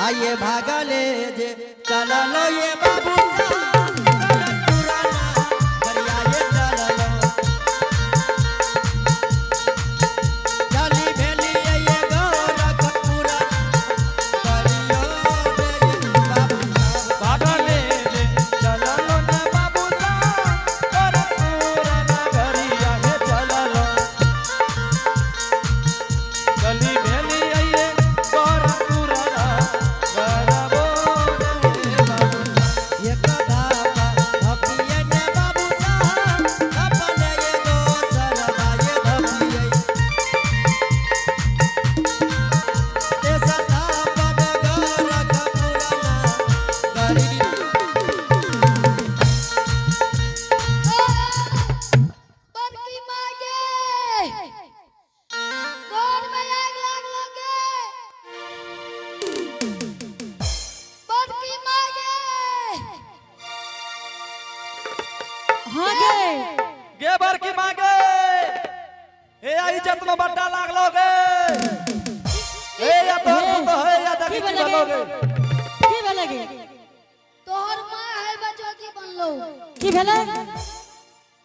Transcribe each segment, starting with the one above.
आइए भागले जे चललो ये बाबू इज्जत में बड्डा लाग लोगे ए या तो है या दगी बनोगे की भेलगे तोहर मां है बजोगी बनलो की भेले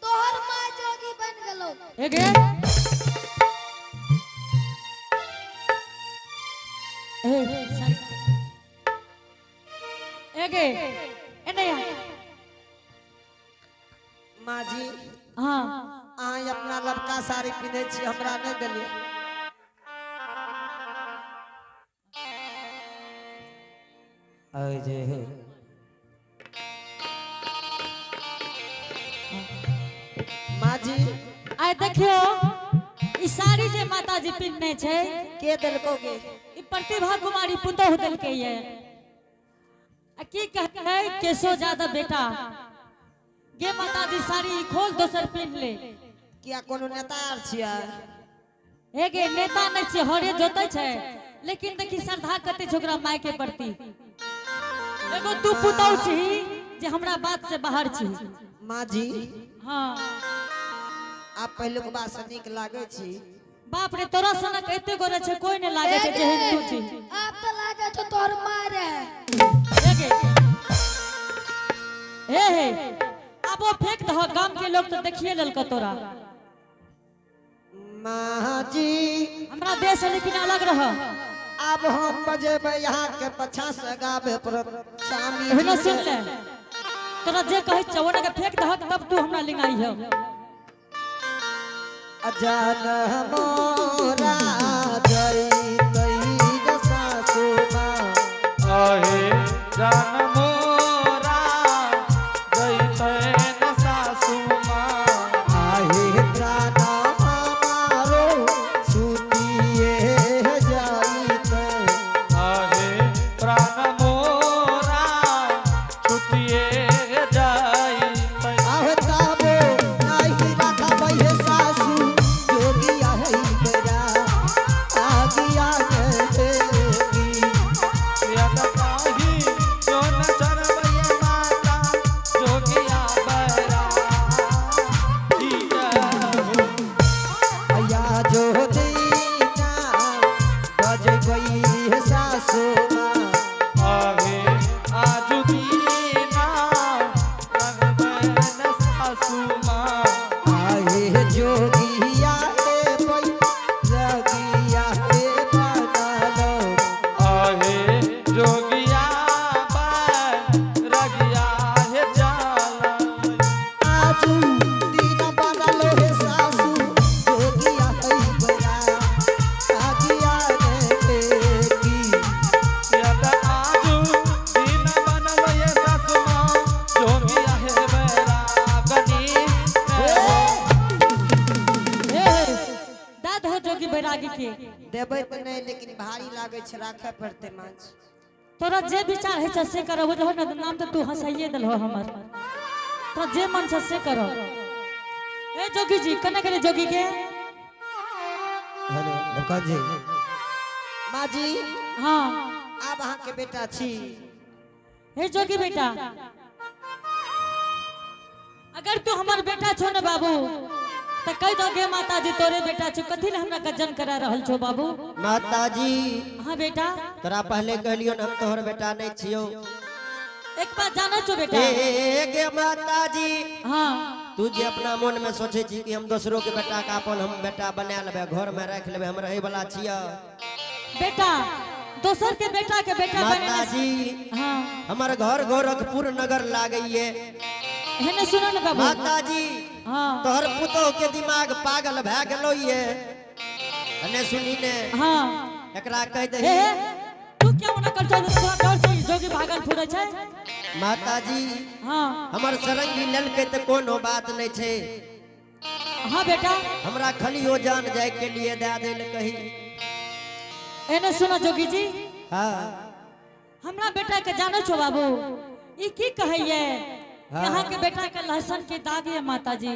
तोहर मां जोगी बन गेलो एगे एगे एनया मां जी हां आई अपना लड़का साड़ी पिने छी हमरा नहीं देलिए आए जे मां जी आय देखियो ई साड़ी जे माता जी पिनने छै के देलकोगे ई प्रतिभा कुमारी पुतोह देलके ये आ की कहते है केशो ज्यादा बेटा गे माता जी साड़ी खोल दोसर पिन ले किया कोनो नेता आर छिया हे गे नेता नै छै हरे जोतै छै लेकिन देखी श्रद्धा कते छोकरा माय के प्रति एगो तू पुतौ छी जे हमरा बात से बाहर छी मां जी हां आप पहले को बात से निक लागे छी बाप रे तोरा सनक एते गोरे छै कोई नै लागे छै जेहन तू छी आप तो लागे छ तोहर मारे हे गे हे अब वो फेंक दह गांव के लोग तो देखिए ललक तोरा मां जी हमरा देश लेकिन अलग रह अब हम बजेबे यहाँ के पछा से गावे पर शामी हेना सुन ले तोरा जे कहै छ ओना के फेंक दह तब तू हमरा लिंगाई हो अजान मोरा जई गई सासू मां आहे जान मोरा जई तैन सासू मां आहे प्राण हमारो सुतिए जाई ते आहे प्राण मोरा छुटिए जाई आहे ताबो नाही रखबै हे सासू जोगी आहे बेरा आगिया ने की यद काही जो न चरबये माता जोगिया बरा अया जो दीना बजबै हे सासू मां आहे आजु दीना रंगबन सासू मां आहे जोगिया हे पै जगिया हे बनालो आहे जोगिया पर रगिया है जाला आजू दिन बनालो हे सासू जोगिया है बड़ा आगिया ने की यद आजू दिन बनलो ये ससुमा जोगिया है बेरा गनी हे दाद हो जोगी बैरागी के देबै त नहीं लेकिन भारी लागे छ राखे पड़ते माछ तोरा जे विचार है से करब जो ना नाम तो तू हंसाइए दल हो हमर तोरा जे मन से करो ए जोगी जी कने करे जोगी के हेलो लड़का जी मां जी हां अब अहाँ के बेटा छी हे जोगी बेटा अगर तू हमार बेटा छो ना बाबू तो कह दो गे माता जी तोरे बेटा छु कथी ले हमरा गजन करा रहल छो बाबू। माता जी हाँ बेटा तोरा पहले कहलियो न हम तोहर बेटा नहीं छियो। एक बात जानो छो बेटा। गे माता जी हाँ तू जे अपना मन में सोचे छी कि हम दूसरों के बेटा का अपन हम बेटा बना लेबे घर में रख लेबे हम रहे वाला छिया। बेटा दोसर के बेटा माता बने जी हाँ हमार घर गोरखपुर नगर लागइए। हेने सुनो न बाबू। माता जी हाँ तोहर पुतो के दिमाग पागल भए गेलो ये अने सुनी ने हाँ एकरा कह हे दही। हे, तू क्या मना कर छो डर से जोगी भागल फुरै छै। माता जी हाँ हमर सरंगी ललके त कोनो बात नहीं छे। हाँ बेटा हमरा खलियो जान जाए के लिए दे देल कही। एने सुनो जोगी जी हाँ हमरा बेटा के जानो छो बाबू ई की कहैये हाँ। यहाँ के बेटा के लहसन के दाग है माता जी।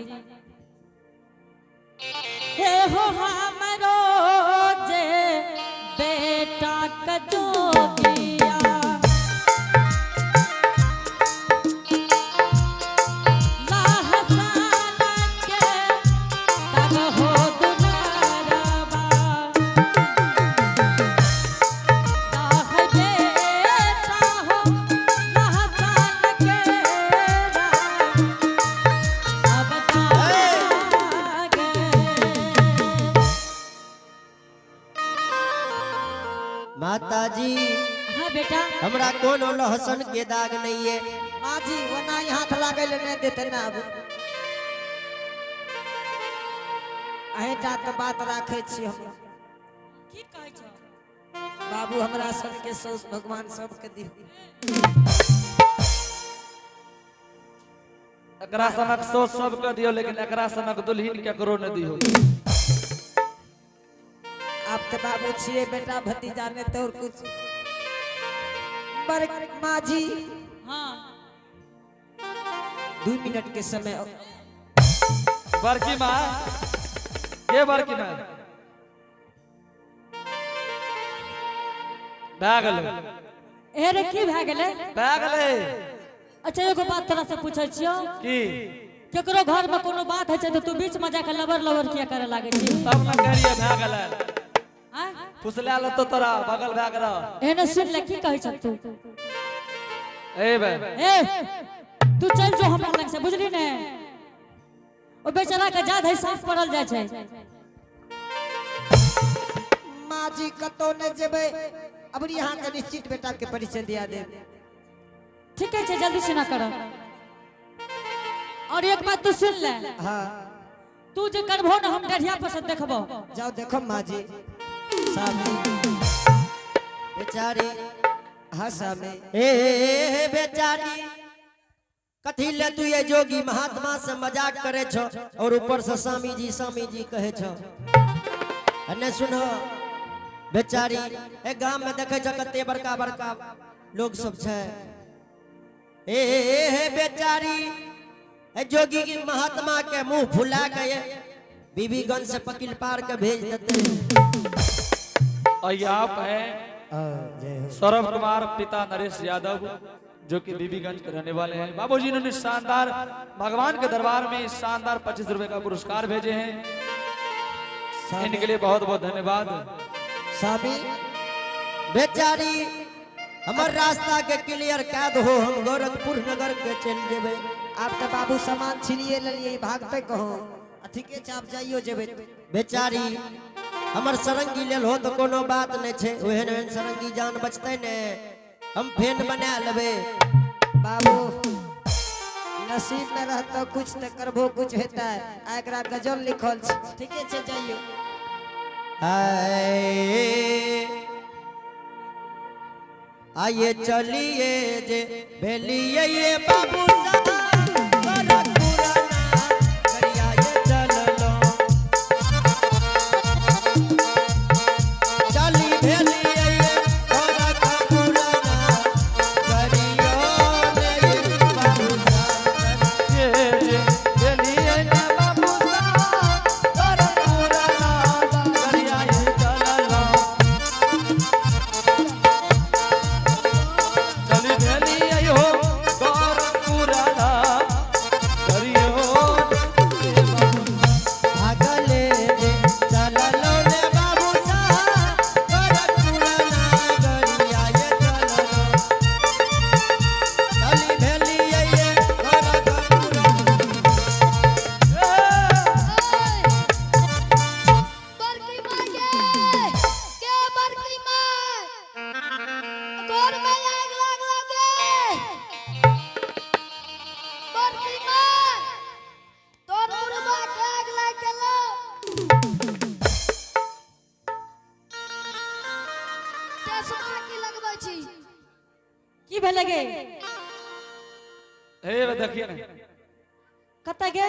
हे हो हमरो जे बेटा का जोगिया लहसन के दाग हो दुलारबा दाह बेटा हो लहसन के अब तागे माता जी हाँ बेटा हमरा कोनो लहसन के दाग नहीं है। माँ जी वना हाथ लागे ले नहीं देते ना अब अहेटा तो बात राखे छी हम की कहै छौ बाबू हमरा सबके सौस भगवान सबके दी। एकरा सनक सोच सबके दियो लेकिन एकरा सनक दुल्हन केकरो न दियो। आप तो बाबू छिए बेटा भतीजा ने तो और कुछ पर माँ जी हाँ 2 मिनट के समय बड़की माँ के बड़की माँ भए गेलै ए रे की भए गेलै। भए गेलै अच्छा एगो बात तोरा से पूछै छियो की केकरो घर में कोनो बात है छै तो तू बीच में जाके लबर लबर किया करे लागे छी। तब न कहिए भए गेलै हाँ फुसला ल तो तोरा बगल भए गेल। एने सुन ले की कहै छ तू। ए बे ए तू चल जो हमरा लग से बुझली ने ओ बेचारा के जाद है साफ पड़ल जाय छै। माँ जी कतो न जेबे अब यहाँ के निश्चित बेटा के परिचय दिया दे। ठीक है जल्दी से ना कर। और एक बात तू सुन ले हाँ तू जे करबो ना हम डरिया पर से देखबो। जाओ देखो माँ जी सामने बेचारी हाँ सामने ए बेचारी कथी ले तू ये जोगी महात्मा से मजाक करे छो और ऊपर से स्वामी जी कहे छो। अने सुनो बेचारी ए गांव में देखे छ कते बड़का बड़का लोग सब छै। ए बेचारी ए जोगी की महात्मा के मुंह फुला के बीबीगंज से पकिल पार के भेज देते। और आप हैं सौरभ कुमार पिता नरेश यादव जो कि बीबीगंज के रहने वाले हैं। बाबूजी इन्होंने शानदार भगवान के दरबार में शानदार 25 रुपए का पुरस्कार भेजे हैं। इनके लिए बहुत बहुत धन्यवाद। स्वामी बेचारी हमर रास्ता के क्लियर कर दो हम गोरखपुर नगर के चल जेबे। आप तो बाबू सामान छिनिए लिए भागते कहो ठीके छै आप जाइयो जेबे। बेचारी हमर सरंगी लेल हो तो कोनो बात नहीं छे। ओहन ओहन सरंगी जान बचते ने हम फेन बना लेबे। बाबू नसीब में रहता कुछ तो करबो कुछ हेता है। एकरा गजल लिखल छै ठीके छै जाइयो। आइए चलिए जे भेलिए ये बाबू साहब गोरखपुर ना करिया ये चललो। चली भेलिए ये गोरखपुर ना करियो ने ये बाबू साहब। ये लिए ना बाबू साहब गोरखपुर ना करिया ये चललो। चली भेली आई हो गोरखपुर चश्मा की लगबै छी की भेल गे हे वे देखिए ना कत गे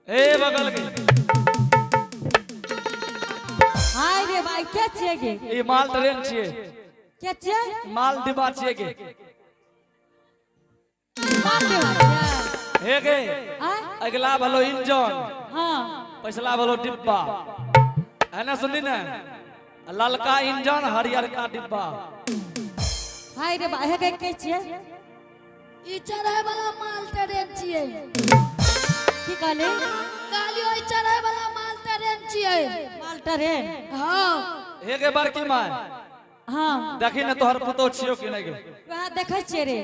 हे बगल के हाय रे भाई के छिए गे ये माल ट्रेन छिए के छिए माल डिब्बा छिए के मार दे भाई हे गे हां अगला भलो इंजन हां पिछला भलो डिब्बा है ना सुनी ना ललका इंजन हरियर का डिब्बा हाय रे भाई हे के छिए ई चढ़े वाला माल ट्रेन छियै की कहले काली ओइ चढ़े वाला माल ट्रेन छियै माल ट्रेन हां हे गे बड़की माँ हां देखी ना तोहर पुतो छियो कि नहीं गे वहां देखै छिए रे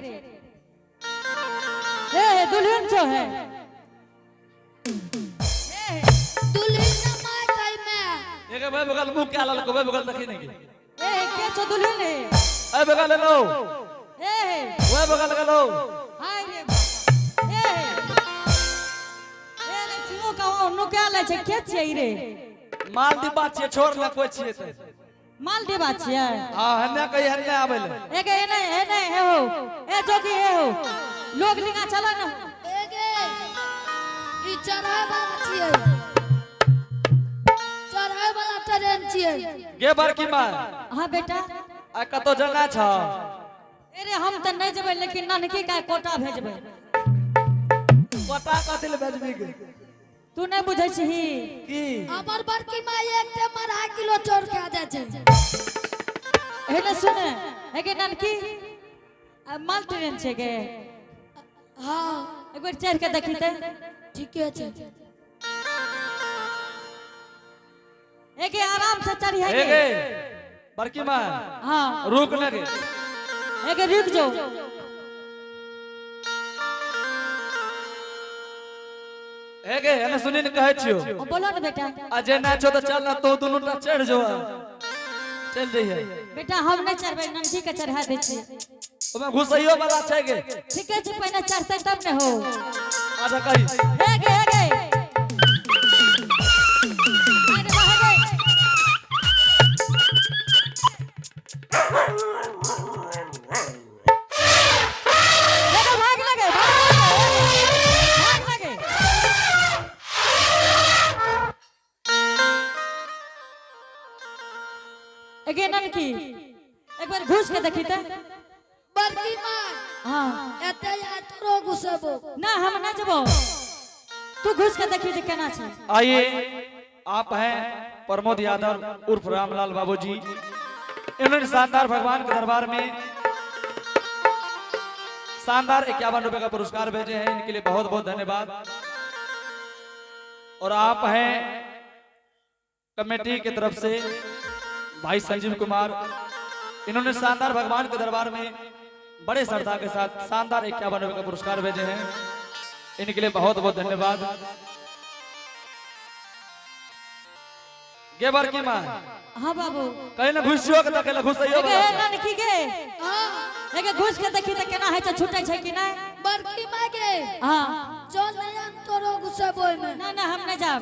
ए दुल्हन जो है दुल्हन न माय ताई में हे गे बे बगल मुंह क्या ललको बे बगल देखी नहीं गे ए के छो दुल्हन रे ए बगल लो ए वे बगल लो हाय रे ए रे चिमो का नु क्या ले छै के छिए रे माल डिब्बा छिए छोड़ ना कोई छिए त माल देबा छिए हां हन्ने कही हन्ने आबै ले ए गे ए नहीं हे हो ए जोगी हे हो लोग लिंगा चला न एगे ई चढ़े वाला छियै चढ़े वाला ट्रेन छियै गे बड़की माँ हां बेटा आ कतो जाना छ अरे हम त नहीं जेबै लेकिन ननकी का कोटा भेजबै पता कथिल भेजबी गे तू नहीं बुझै छी की हमर बड़की माई एक टे मरा किलो चोर खा जाय छै हे न सुने हे गे ननकी माल ट्रेन छै गे हां एक बार चढ़ के देखी ते ठीके छै ए गे आराम से चढ़ी है हे गे बड़की माँ हां रुक ना गे ए गे रुक जाओ हे गे हने सुनी न कहै छियो ओ बोलो न बेटा अजे ना छो तो चल ना तो दुनु टा चढ़ जो चल जइहे बेटा हम नहीं चढ़बै ननकी के चढ़ा दे छी ओमे घुसैयो वाला छै गे ठीके छै पहले चढ़तै तब न हो आजा कही हे गे अरे वाह गे देखो भाग लगे अगे ननकी एक बार घुस के देखी ते बड़की माई हां एते या तोरो घुसेबो ना हम ना जबो तू घुस के देखी जे केना छै आइए आप हैं प्रमोद यादव उर्फ रामलाल बाबूजी इन्होंने शानदार भगवान के दरबार में शानदार 51 रुपए का पुरस्कार भेजे हैं इनके लिए बहुत बहुत धन्यवाद और आप हैं कमेटी की तरफ से भाई संजीव कुमार इन्होंने शानदार भगवान के दरबार में बड़े श्रद्धा के साथ शानदार 51 रुपए का पुरस्कार भेजे हैं इनके लिए बहुत बहुत धन्यवाद गे बड़की माँ हां बाबू कहीं ना घुसियो के तके घुसैयो एगे ननकी गे हां एगे घुस के देखी त केना है छै छूटै छै कि नहीं बड़की माई गे हां चल नया तोरो घुसेबो में ना ना हम नहीं जाब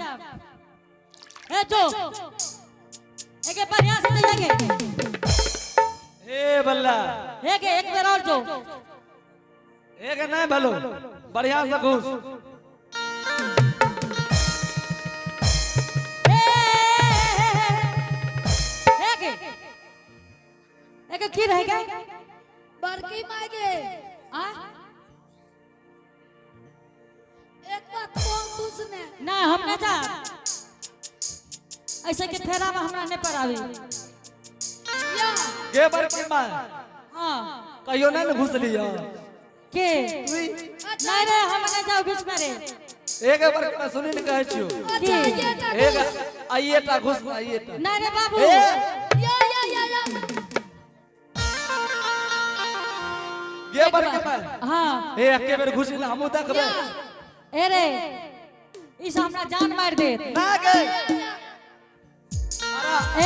ए जो एगे बढ़िया से जाएंगे हे बल्ला एगे एक बेर और जो एक नहीं भलो बढ़िया से घुस एगे एगे की रहेगा बड़की माई गे आ एक बात कौन पूछने ना हम नहीं जा ऐसे के फेरा में हमरा नहीं पड़ावी या गे बड़की माँ हां कहियो नहीं घुस लिया के नहीं रे हम नहीं जाओ बीच में रे एक बड़की माँ सुनी न कहै छियो अच्छा ये टा एक आइए टा घुस आइए टा नहीं रे बाबू या गे बड़की माँ हां हे एके बेर घुसी ना हमू देखबे ए रे इस हमरा जान मार दे ना गे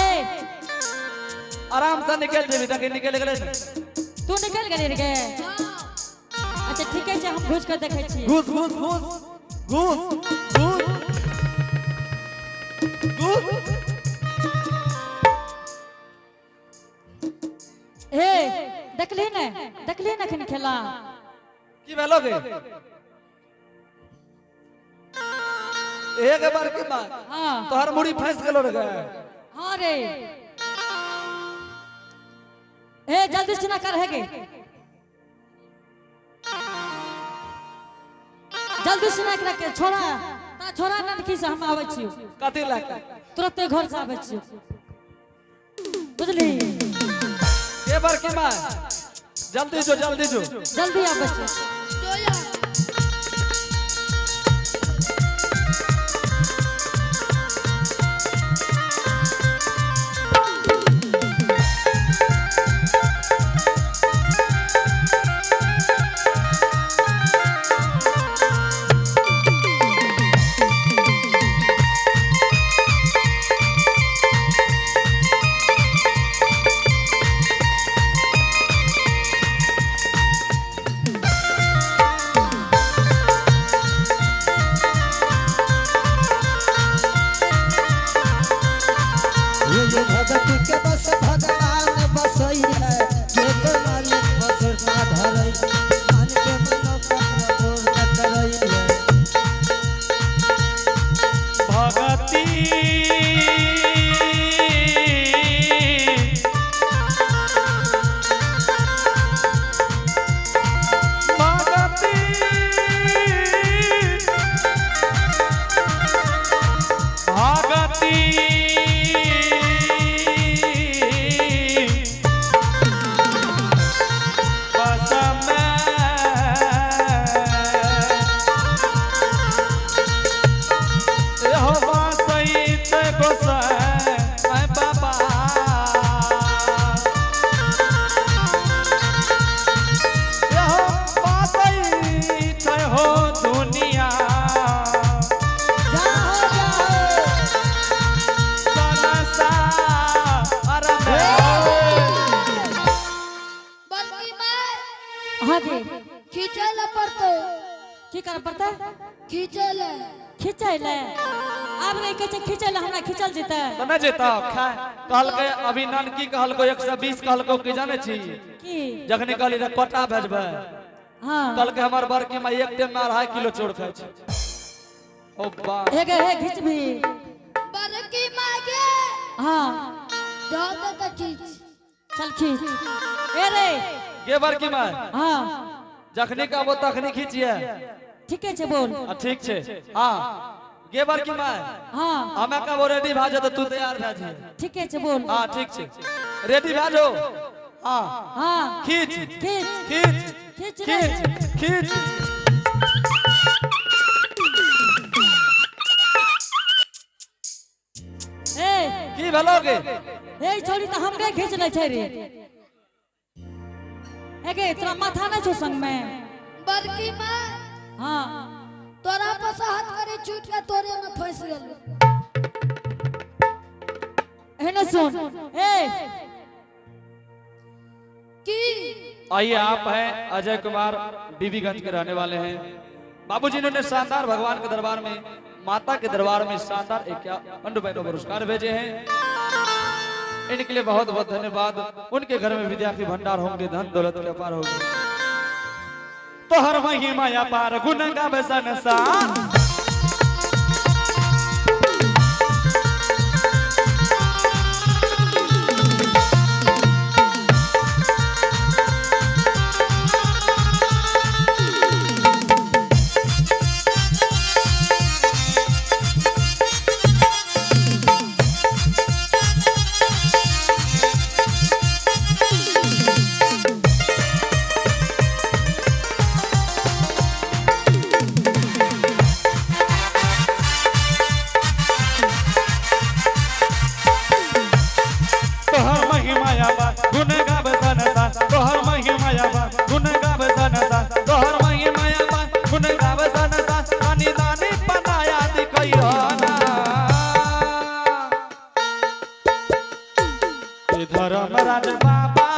ए आराम से निकल जेबी तक निकल गेले तू निकल गए रे अच्छा ठीक है हम घुस कर देखे छी घुस घुस घुस घुस घुस घुस देखली ने खन खेला की भेलोगे एक बार की बात हाँ तोहर मुड़ी फंस गेलो रे हाँ रे ए जल्दी से ना कर है गे जल्दी से ना कर के छोड़ा ता छोड़ा ना की से हम आबै छी कथी लाके तुरंत घर से आबै छी बुझली एक बार की बात जल्दी जो जल्दी आबै छी जोया ये भगती के बस भगवान बसई है के तो मालिक बसर ना धरई मान के मनो पत्र पूर्ण करई है भगती भगती भगती बस में हो बासई ते गोसाई बाबा हो बासई ते हो दुनिया सनसा अरे बड़की माय हाँ गे खींचे ला पड़तो की कर पड़ता खींचे ले खिंचै ले अब नहीं कहे खिंचै ले हमरा खिंचल जेतै तो न जेता खाए कहल के अभी नानकी कहल को 120 कहल को की जाने छी की जखनी कहली रे कोटा भेजबे हाँ कहल के हमर बड़की माई एक टाइम में 2.5 किलो चोर खाए छी ओ बा हे गे हे खिंच भी बड़की माय गे हाँ जाओ तो खींच चल खींच ए रे के बड़की माई हाँ जखनी कहबो तखनी खींचिए ठीके छे बोल ठीक छे हां गे बड़की माई हाँ हमें कहबो रेडी भ जा तो तू तैयार भ जा ठीके छे बोल हां ठीक छे रेडी भ जाओ हां हाँ खींच खींच खींच खींच रे खींच खींच ए की भेलोगे ए छोड़ी तो हम गए खींच ले छै रे ए गे तोरा माथा नहीं छो संग में बड़की माय हाँ तोरा पर से हाथ करे छूट के तोरे में फंस गेल है ना सुन ए की आइए आप हैं अजय कुमार बीबीगंज के रहने वाले हैं बाबूजी ने शानदार भगवान के दरबार में माता के दरबार में शानदार 51 रुपए का पुरस्कार भेजे हैं इनके लिए बहुत बहुत धन्यवाद उनके घर में विद्या के भंडार होंगे धन दौलत के अपार होंगे तो हर महिमा या पार गुण गावे संसार धर्मराज बाबा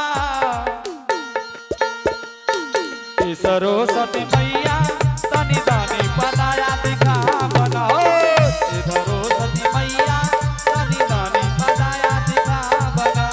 सरस्वती मैया तनी दानी बताया दिखा बनाओ सरस्वती मैया तनी दानी बताया दिखा बना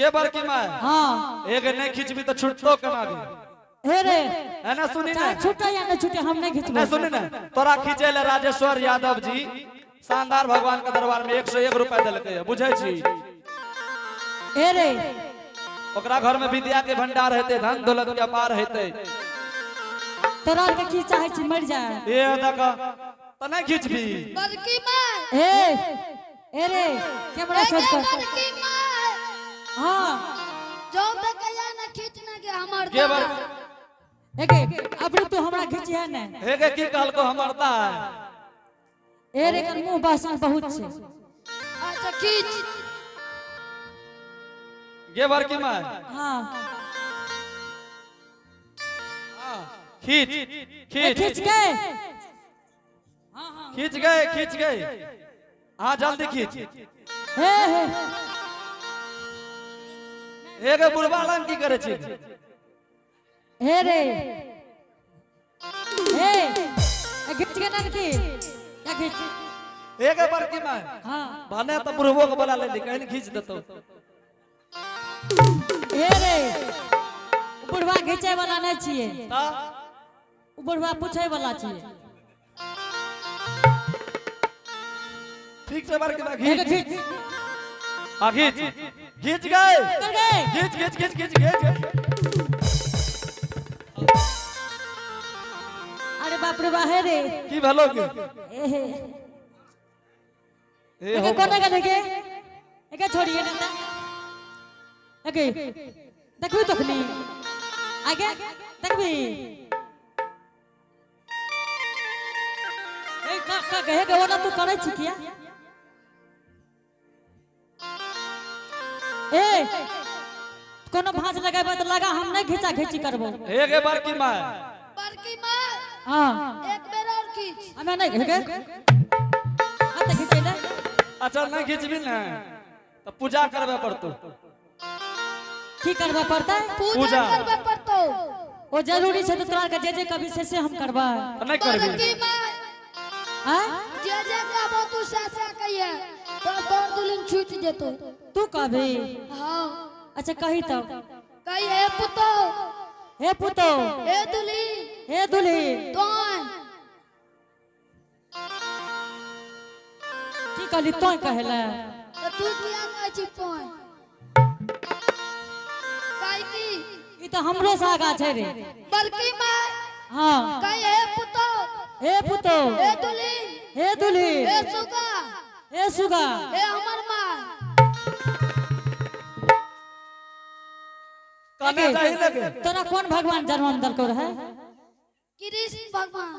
गे बार की माय हाँ एक नहीं खींचबी तो छुटतो कना गे हे रे है ना सुनी ना चाहे छूटे या न छूटे हम नहीं खींचबो ना सुनी ना तोरा खींचे ले राजेश्वर यादव जी शानदार भगवान के दरबार में 101 रुपया दिलकै है बुझै छी हे रे ओकरा घर में विद्या के भंडार हेते धन दौलत के अपार हेते तोरा के की चाहे छी मर जाए ये देख त नहीं खींचबी बड़की माँ हे रे कैमरा एके सोच कर बड़की माँ हाँ जो तक या न खींचना के हमार गे बार एके अब तू हमरा खींची है ना हे गे की कहल को हमरता है हे रे कर मुंह बासन बहुत छे अच्छा खींच गे बार की माय हाँ खींच ए, खींच खींच गए हाँ हाँ खींच गए हाँ जल्दी खींच हे एक बुढ़वा लंग की करे छी हे रे हे ए, खींच के नन की क्या खींच एक बार की माय हाँ भने तो बुढ़वो को बोला ले कहीं खींच देतो हे रे बुढ़वा खींचे वाला नहीं छिए ता बुढ़वा पूछे वाला छिए ठीक से बार की माय एक खींच खींच हाँ खींच खींच गए कर गए खींच अरे बाप रे बाहे रे की भलो की एहे ए हो एके कोने का देखे एके छोड़िए ना एके देखबी तखनी आगे देखबी ए का कहे के ओना तू करे छी किया ए कोनो भांज लगाबे तो लगा हम नहीं खींचा खींची करबो एक बार की माय बड़की माँ हां एक बेर और खींच हमें नहीं के हाथ खींचे ले अच्छा नहीं खींचबी ना तो पूजा करबे पड़तो की करबा पड़ता है पूजा पूजा। करबे पड़तो वो जरूरी है तो तोरा के जे कभी से हम करबा नहीं करबी बड़की माँ हां जे कहबो तू सासा कहिए तो तोर दुलिन छूट जेतो तू कहबे हाँ अच्छा कही तो कहिए पुतो हे पुतो ए दुलिन हे दुल्ही तोन की कहली तो कहेला तो तू किया कहै छी पोय काई की ई तो हमरो से आगा छै रे बड़की माँ हां कहिए पुतो हे पुतो ए दुलिन हे दुल्ही ए सुगा हे सुगा ए हमर माँ काने जाहि लगे तोरा कौन भगवान जन्म को रहे कृष्ण भगवान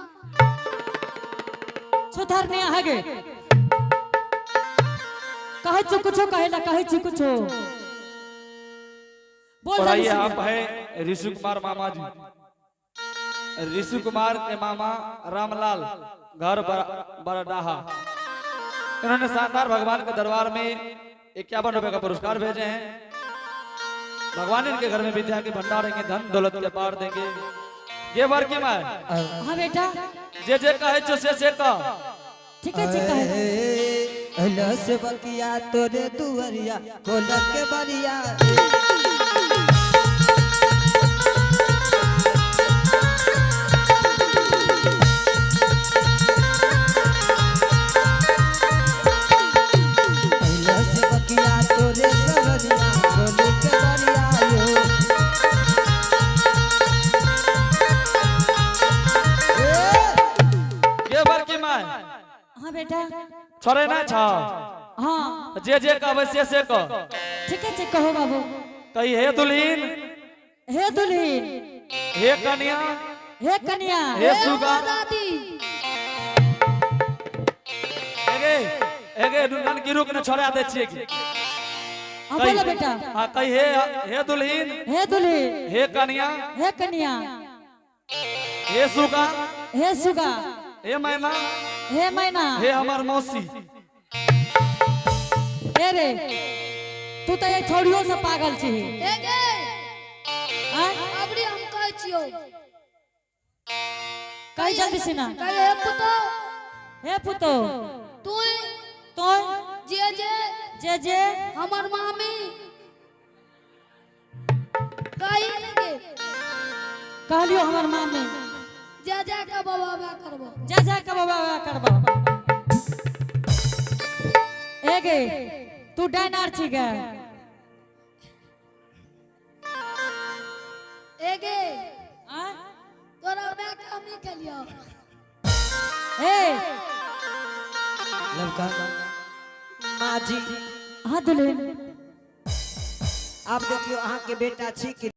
सुधार नहीं आगे कहे छु कुछो कहेला कहे छु कुछो बोल और जल्दी आइए से। आप है ऋषि कुमार मामा जी ऋषि कुमार के मामा रामलाल घर बरडाहा इन्होंने शानदार भगवान के दरबार में 51 रुपए का पुरस्कार भेजे हैं भगवान इनके घर में विद्या के भंडार देंगे धन दौलत के पार देंगे ये बार की माय हाँ बेटा जे कहे छो से कह ठीक है कहे अल्लाह से बकिया तोरे दुवरिया कोलक के बरिया अल्लाह से बकिया तोरे दुवरिया कोलक के बरिया यो ये बार की माय हाँ बेटा छोरे ना छा हाँ जे कहबे से कह ठीक है कहो बाबू कही हे दुल्हीन हे दुल्ही हे कन्या हे कन्या हे सुगा दादी एगे दुल्हन की रुक न छोड़ा दे छिए की हाँ बोलो बेटा हां कही हे दुल्हीन हे दुल्ही हे कन्या हे कन्या हे सुगा हे सुगा हे मैना हे मैना हे हमर मौसी हे रे तू तो ये छोड़ियो से पागल छी ए गे हाँ? अबरी हम कहै छियो कही जल्दी से ना कहिए पुतो हे पुतो तू तो जे जे जे जे हमर मामी सही लगे कहलियो हमर माँ में जा जा के बाबा करबो जा जा के बाबा करबो ए गे तू डायनार छी गे एगे आ तोरा मैं काम नहीं कलियो ए लड़का माँ जी हां दुल्हन आप देखियो अहाँ के बेटा छी कि